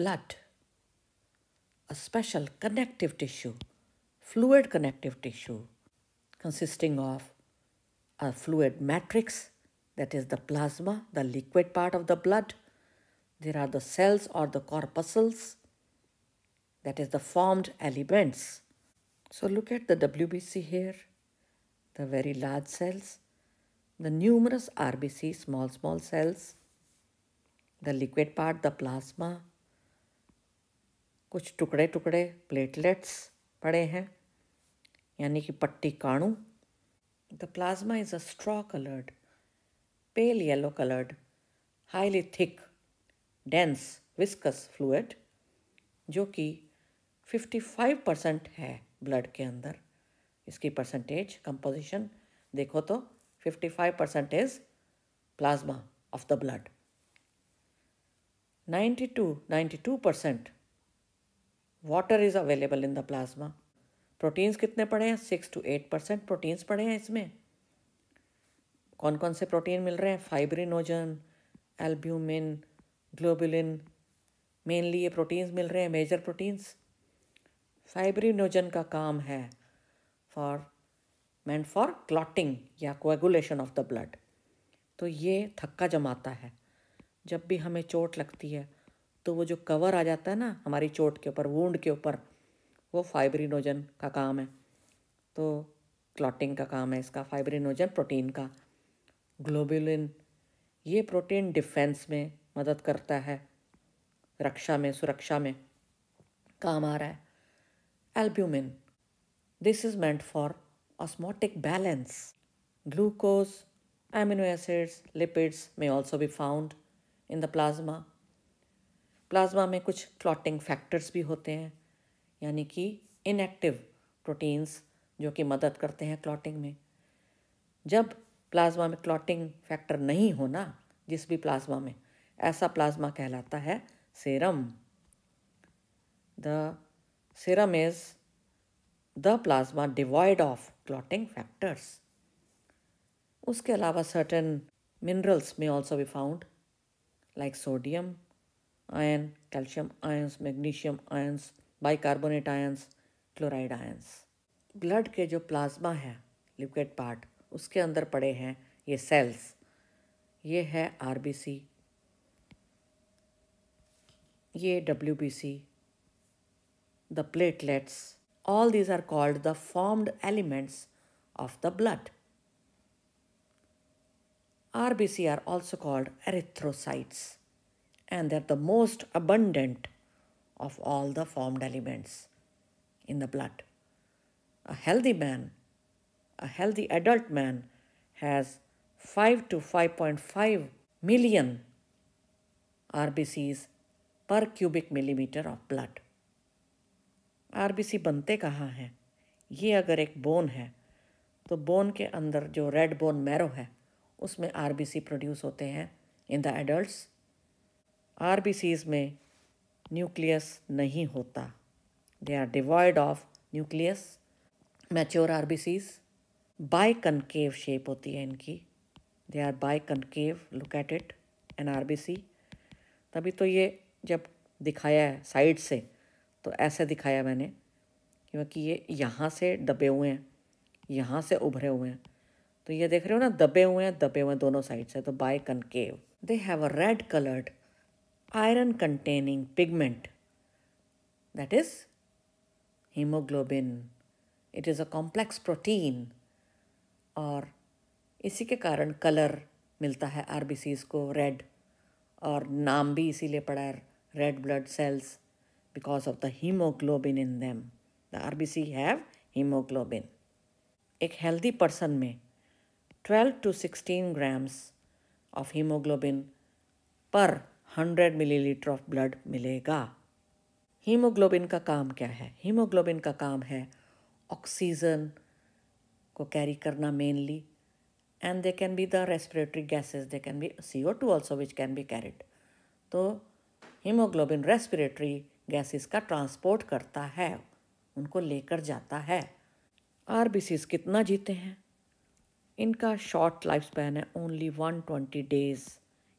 blood a special connective tissue, fluid connective tissue, consisting of a fluid matrix, that is the plasma, the liquid part of the blood. There are the cells or the corpuscles, that is the formed elements. So look at the WBC here, the very large cells, the numerous RBC, small cells, the liquid part, the plasma, कुछ टुकड़े टुकड़े platelets पड़े हैं, यानी कि पट्टी काणु. The plasma is a straw-colored, pale yellow colored, highly thick, dense, viscous fluid, जो कि 55% है ब्लड के अंदर. इसकी परसेंटेज कंपोजिशन देखो तो 55% is plasma of the blood. 92% water is available in the plasma. Proteins कितने पड़े हैं? 6 to 8% प्रोटीन्स पड़े हैं इसमें. कौन कौन से प्रोटीन मिल रहे हैं? फाइब्रिनोजन, एल्ब्यूमिन, ग्लोबुलिन, मेनली ये प्रोटीन्स मिल रहे हैं, मेजर प्रोटीन्स. फाइब्रिनोजन का काम है मेंट फॉर क्लॉटिंग या कोएगुलेशन ऑफ द ब्लड. तो ये थक्का जमाता है. जब भी हमें चोट लगती है तो वो जो कवर आ जाता है ना हमारी चोट के ऊपर, वुंड के ऊपर, वो फाइब्रिनोजन का काम है. तो क्लॉटिंग का काम है इसका, फाइब्रिनोजन प्रोटीन का. ग्लोबुलिन, ये प्रोटीन डिफेंस में मदद करता है, रक्षा में, सुरक्षा में काम आ रहा है. Albumin, this is meant for osmotic balance. Glucose, amino acids, lipids may also be found in the plasma. Plasma में कुछ क्लॉटिंग फैक्टर्स भी होते हैं, यानी कि इनएक्टिव प्रोटीन्स जो कि मदद करते हैं क्लॉटिंग में. जब प्लाज्मा में क्लॉटिंग फैक्टर नहीं होना जिस भी प्लाज्मा में, ऐसा प्लाज्मा कहलाता है serum. The serum is the plasma devoid of clotting factors. उसके अलावा certain minerals may also be found like sodium ion, calcium ions, magnesium ions, bicarbonate ions, chloride ions. Blood के जो प्लाज्मा है liquid part, उसके अंदर पड़े हैं ये सेल्स. ये है RBC, ये WBC, the platelets. All these are called the formed elements of the blood. RBC are also called erythrocytes, and they're the most abundant of all the formed elements in the blood. A healthy man, a healthy adult man, has 5 to 5.5 million RBCs per cubic millimeter of blood. RBC बनते कहाँ हैं? ये अगर एक bone है तो bone के अंदर जो रेड बोन मैरो है उसमें RBC प्रोड्यूस होते हैं इन द एडल्ट्स. RBCs में न्यूक्लियस नहीं होता. They are devoid of nucleus. Mature RBCs biconcave shape होती है इनकी. They are biconcave. Look at it, an RBC. तभी तो ये जब दिखाया है साइड से तो ऐसे दिखाया मैंने, क्योंकि ये यहाँ से दबे हुए हैं, यहाँ से उभरे हुए हैं. तो ये देख रहे हो ना, दबे हुए हैं दोनों साइड से. तो biconcave. They have a red coloured iron containing pigment, that is haemoglobin. It is a complex protein और इसी के कारण कलर मिलता है RBCs को रेड, और नाम भी इसीलिए पड़ा है red blood cells, because of the hemoglobin in them. The RBC have hemoglobin. एक healthy person में 12 to 16 grams of hemoglobin per 100 milliliter of blood मिलेगा. हीमोग्लोबिन का काम क्या है? हीमोग्लोबिन का काम है ऑक्सीजन को कैरी करना mainly, and they can be the respiratory gases. They can be CO2 also which can be carried. तो हीमोग्लोबिन रेस्पिरेटरी गैसेस का ट्रांसपोर्ट करता है, उनको लेकर जाता है. RBCs कितना जीते हैं? इनका शॉर्ट लाइफ स्पैन है, ओनली 120 days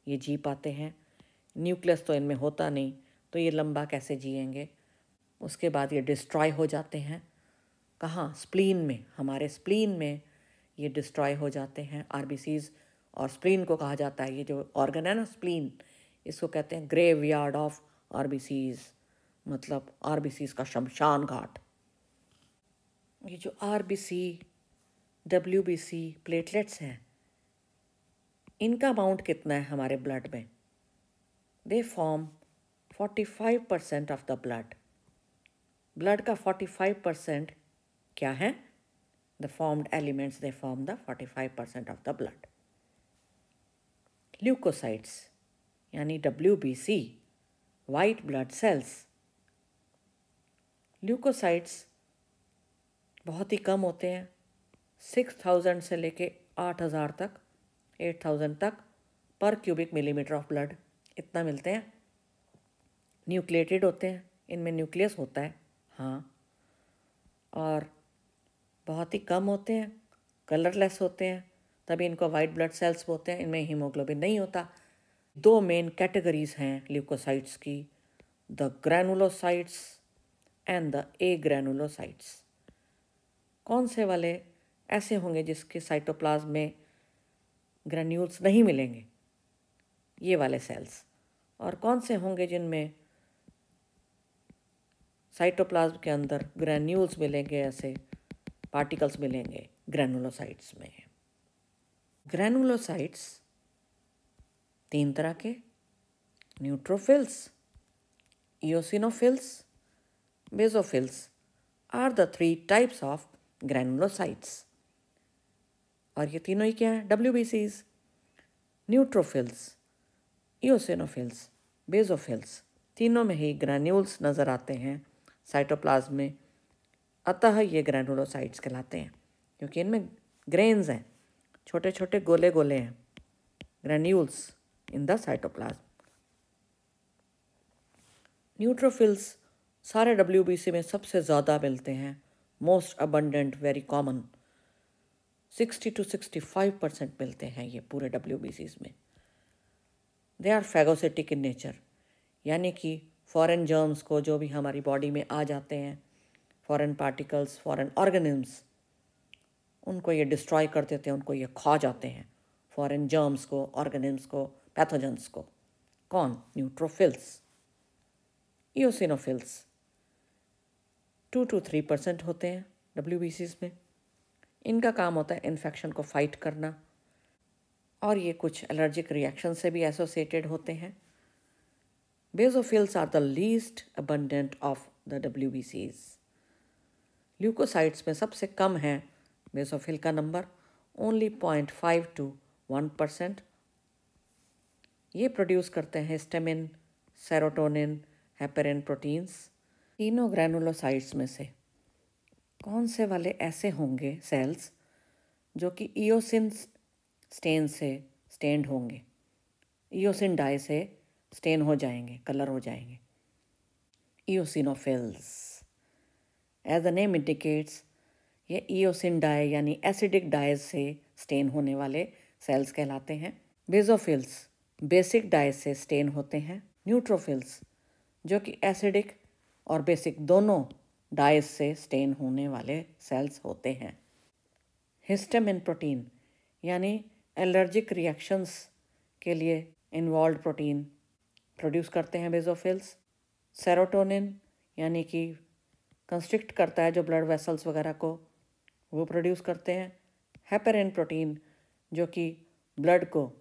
ये जी पाते हैं. न्यूक्लियस तो इनमें होता नहीं, तो ये लंबा कैसे जिएंगे। उसके बाद ये डिस्ट्रॉय हो जाते हैं। कहाँ? स्प्लीन में, हमारे स्प्लीन में ये डिस्ट्रॉय हो जाते हैं आरबीसीज। और स्प्लीन को कहा जाता है, ये जो ऑर्गन है ना स्प्लीन, इसको कहते हैं ग्रेव यार्ड ऑफ आरबीसीज, मतलब आरबीसीज का शमशान घाट। ये जो आरबीसी, डब्ल्यूबीसी, प्लेटलेट्स हैं, इनका अमाउंट कितना है हमारे ब्लड में? They form 45% of the blood. Blood का 45% क्या है? The formed elements, they form the 45% of the blood. Leucocytes यानी WBC, white blood cells. Leucocytes बहुत ही कम होते हैं, 6000 से लेके 8000 तक, 8000 तक पर क्यूबिक मिलीमीटर ऑफ ब्लड, इतना मिलते हैं। न्यूक्लिएटेड होते हैं, इनमें न्यूक्लियस होता है, हाँ, और बहुत ही कम होते हैं, कलरलेस होते हैं, तभी इनको वाइट ब्लड सेल्स बोलते हैं। इनमें हीमोग्लोबिन नहीं होता। दो मेन कैटेगरीज हैं ल्यूकोसाइट्स की, the granulocytes and the A granulocytes. कौन से वाले ऐसे होंगे जिसके साइटोप्लाज्म में ग्रैन्यूल्स नहीं मिलेंगे? ये वाले सेल्स। और कौन से होंगे जिनमें साइटोप्लाज्म के अंदर ग्रैन्यूल्स मिलेंगे, ऐसे पार्टिकल्स मिलेंगे? ग्रैनुलोसाइट्स में। ग्रैनुलोसाइट्स 3 तरह के, neutrophils, eosinophils, basophils are the 3 types of granulocytes. और ये तीनों ही क्या हैं? WBCs। न्यूट्रोफिल्स, इओसिनोफिल्स, बेसोफिल्स, तीनों में ही ग्रैन्यूल्स नज़र आते हैं साइटोप्लाज्म में, अतः ये ग्रैनुलोसाइट्स कहलाते हैं, क्योंकि इनमें ग्रेन्स हैं, छोटे छोटे गोले गोले हैं, granules in the cytoplasm. Neutrophils सारे WBC में सबसे ज़्यादा मिलते हैं, most abundant, very common, 60 to 65% मिलते हैं ये पूरे WBCs में। They are phagocytic in nature, यानी कि फॉरेन जर्म्स को, जो भी हमारी बॉडी में आ जाते हैं, फॉरेन पार्टिकल्स, फॉरेन ऑर्गेनिम्स, उनको ये डिस्ट्रॉय कर देते हैं, उनको ये खा जाते हैं, फॉरेन जर्म्स को, ऑर्गेनिम्स को, पैथोजेंस को। कौन? न्यूट्रोफिल्स। इओसिनोफिल्स 2 to 3% होते हैं WBCs में। इनका काम होता है इन्फेक्शन को फाइट करना, और ये कुछ एलर्जिक रिएक्शन से भी एसोसिएटेड होते हैं। Basophils are the least abundant of the WBCs। Leucocytes में सबसे कम है बेसोफिल का नंबर, ओनली 0.5 to 1%। ये प्रोड्यूस करते हैं हिस्टामिन, सेरोटोनिन, हेपेरिन प्रोटीन्स। तीनों ग्रैनुलोसाइट्स में से कौन से वाले ऐसे होंगे सेल्स जो कि इओसिन स्टेन से स्टेन्ड होंगे, इओसिन डाई से स्टेन हो जाएंगे, कलर हो जाएंगे? Eosinophils. As the name indicates, ये इओसिन डाई यानी एसिडिक डाइज से स्टेन होने वाले सेल्स कहलाते हैं। बेसोफिल्स बेसिक डाइज से स्टेन होते हैं। न्यूट्रोफिल्स जो कि एसिडिक और बेसिक दोनों डाइज से स्टेन होने वाले सेल्स होते हैं। हिस्टामिन प्रोटीन यानी एलर्जिक रिएक्शंस के लिए इन्वॉल्व प्रोटीन प्रोड्यूस करते हैं बेसोफिल्स। सेरोटोनिन यानी कि कंस्ट्रिक्ट करता है जो ब्लड वेसल्स वगैरह को, वो प्रोड्यूस करते हैं। हेपेरिन प्रोटीन जो कि ब्लड को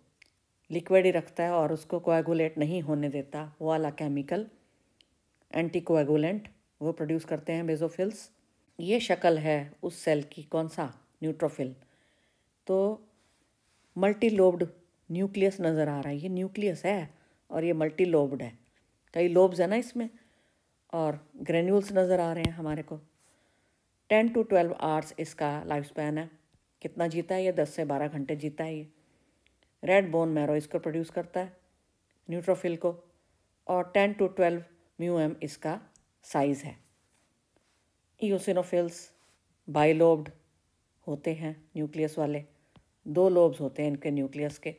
लिक्विड ही रखता है और उसको कोएगुलेट नहीं होने देता, वो वाला केमिकल एंटी कोएगुलेंट, वो प्रोड्यूस करते हैं बेसोफिल्स। ये शक्ल है उस सेल की, कौन सा? न्यूट्रोफिल। तो मल्टी लोब्ड न्यूक्लियस नज़र आ रहा है, ये न्यूक्लियस है और ये मल्टी लोब्ड है, कई लोब्स है ना इसमें, और ग्रेन्यूल्स नज़र आ रहे हैं हमारे को। 10 to 12 आवर्स इसका लाइफ स्पैन है। कितना जीता है ये? 10 से 12 घंटे जीता है ये। रेड बोन मैरो इसको प्रोड्यूस करता है, न्यूट्रोफिल को, और 10 to 12 म्यूएम इसका साइज़ है। इओसिनोफिल्स बाइलोब्ड होते हैं, न्यूक्लियस वाले, 2 लोब्स होते हैं इनके न्यूक्लियस के।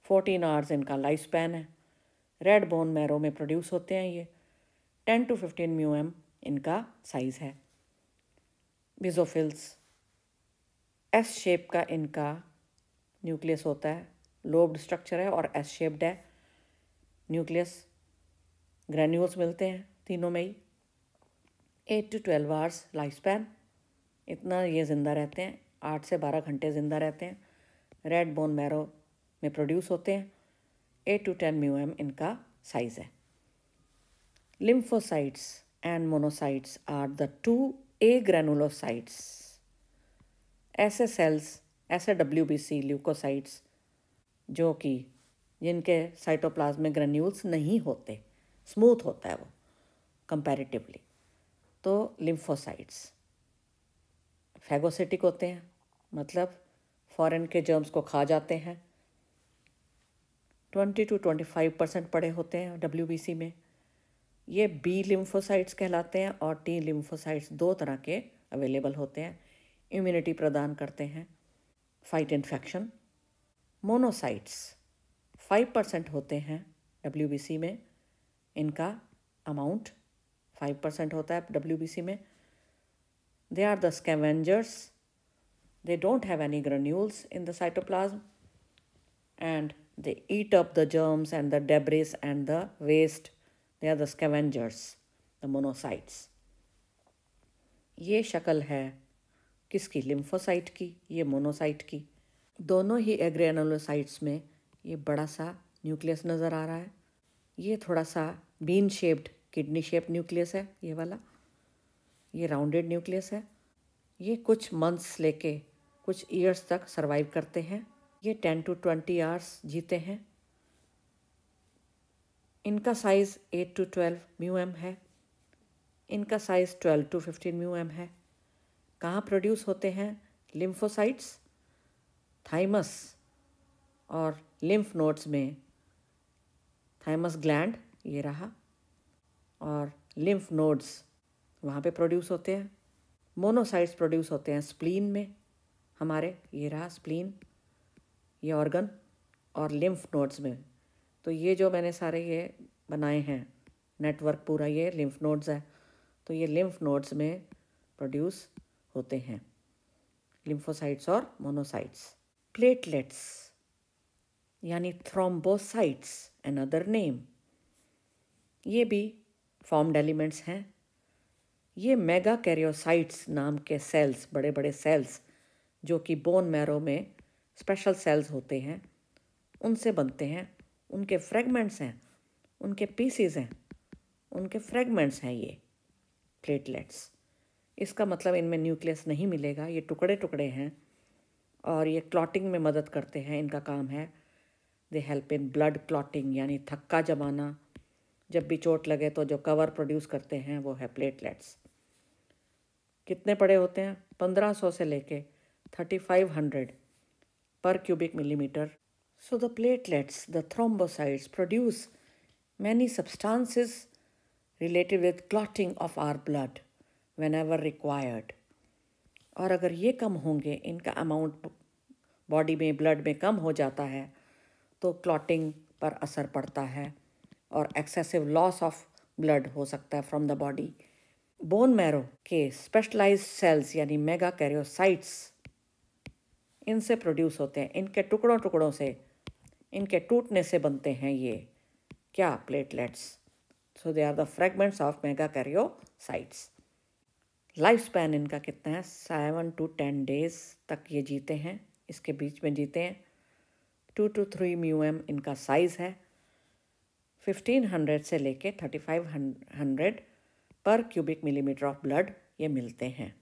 14 आवर्स इनका लाइफ स्पैन है। रेड बोन मैरो में प्रोड्यूस होते हैं ये। 10 to 15 म्यूएम इनका साइज़ है। बेसोफिल्स एस शेप का इनका न्यूक्लियस होता है, लोब्ड स्ट्रक्चर है और एस शेप्ड है न्यूक्लियस। ग्रैन्यूल्स मिलते हैं तीनों में ही। 8 to 12 आवर्स लाइफ स्पैन, इतना ये ज़िंदा रहते हैं, 8 से 12 घंटे ज़िंदा रहते हैं। रेड बोन मैरो में प्रोड्यूस होते हैं। 8 to 10 म्यूएम इनका साइज़ है। Lymphocytes and monocytes are the 2 agranulocytes. ऐसे सेल्स, ऐसे WBC ल्यूकोसाइट्स जो कि जिनके साइटोप्लाज्म में ग्रेन्यूल्स नहीं होते, स्मूथ होता है वो कंपैरेटिवली, तो लिम्फोसाइट्स फैगोसिटिक होते हैं, मतलब फॉरेन के जर्म्स को खा जाते हैं। 20 to 25% पड़े होते हैं WBC में। ये बी लिम्फोसाइट्स कहलाते हैं और टी लिम्फोसाइट्स 2 तरह के अवेलेबल होते हैं, इम्यूनिटी प्रदान करते हैं, फाइट इन्फेक्शन। मोनोसाइट्स 5% होते हैं WBC में, इनका अमाउंट 5% होता है WBC में। They are the scavengers. They don't have any granules in the cytoplasm and they eat up the germs and the debris and the waste. They are the scavengers, the monocytes. ये शक्ल है किसकी? Lymphocyte की, ये monocyte की। दोनों ही एग्रेनुलोसाइट्स में ये बड़ा सा न्यूक्लियस नज़र आ रहा है। ये थोड़ा सा bean shaped kidney shape nucleus है ये वाला, ये राउंडेड न्यूक्लियस है। ये कुछ मंथ्स लेके कुछ ईयर्स तक सरवाइव करते हैं। ये 10 to 20 आवर्स जीते हैं। इनका साइज़ 8 to 12 म्यूएम है। इनका साइज़ 12 to 15 म्यूएम है। कहाँ प्रोड्यूस होते हैं? लिम्फोसाइट्स, थाइमस और लिम्फ नोड्स में। थाइमस ग्लैंड ये रहा और लिम्फ नोड्स वहाँ पे प्रोड्यूस होते हैं। मोनोसाइट्स प्रोड्यूस होते हैं स्प्लीन में हमारे, ये रहा स्प्लीन, ये ऑर्गन, और लिम्फ नोड्स में। तो ये जो मैंने सारे ये बनाए हैं नेटवर्क पूरा, ये लिम्फ नोड्स है। तो ये लिम्फ नोड्स में प्रोड्यूस होते हैं लिम्फोसाइट्स और मोनोसाइट्स। प्लेटलेट्स यानी थ्रोम्बोसाइट्स अनदर नेम, ये भी फॉर्म्ड एलिमेंट्स हैं। ये मेगा कैरियोसाइट्स नाम के सेल्स, बड़े बड़े सेल्स जो कि बोन मैरो में स्पेशल सेल्स होते हैं, उनसे बनते हैं। उनके फ्रेगमेंट्स हैं, उनके पीसीज हैं, उनके फ्रेगमेंट्स हैं ये प्लेटलेट्स। इसका मतलब इनमें न्यूक्लियस नहीं मिलेगा, ये टुकड़े टुकड़े हैं और ये क्लॉटिंग में मदद करते हैं। इनका काम है they help in blood clotting, यानी थक्का जमाना। जब भी चोट लगे तो जो कवर प्रोड्यूस करते हैं वो है प्लेटलेट्स। कितने पड़े होते हैं? 1500 से लेके 3500 पर cubic millimetre. So the platelets, the thrombocytes produce many substances related with clotting of our blood whenever required. और अगर ये कम होंगे, इनका अमाउंट बॉडी में ब्लड में कम हो जाता है तो क्लॉटिंग पर असर पड़ता है और एक्सेसिव लॉस ऑफ ब्लड हो सकता है from the body. Bone marrow के स्पेशलाइज्ड सेल्स यानी मेगा कैरियोसाइट्स इनसे प्रोड्यूस होते हैं। इनके टुकड़ों टुकड़ों से, इनके टूटने से बनते हैं ये क्या? Platelets. So they are the fragments of megakaryocytes. Life span इनका कितना है? 7 to 10 डेज तक ये जीते हैं, इसके बीच में जीते हैं। 2 to 3 म्यूएम इनका साइज़ है। 1500 से लेके 3500 पर क्यूबिक मिलीमीटर ऑफ ब्लड ये मिलते हैं।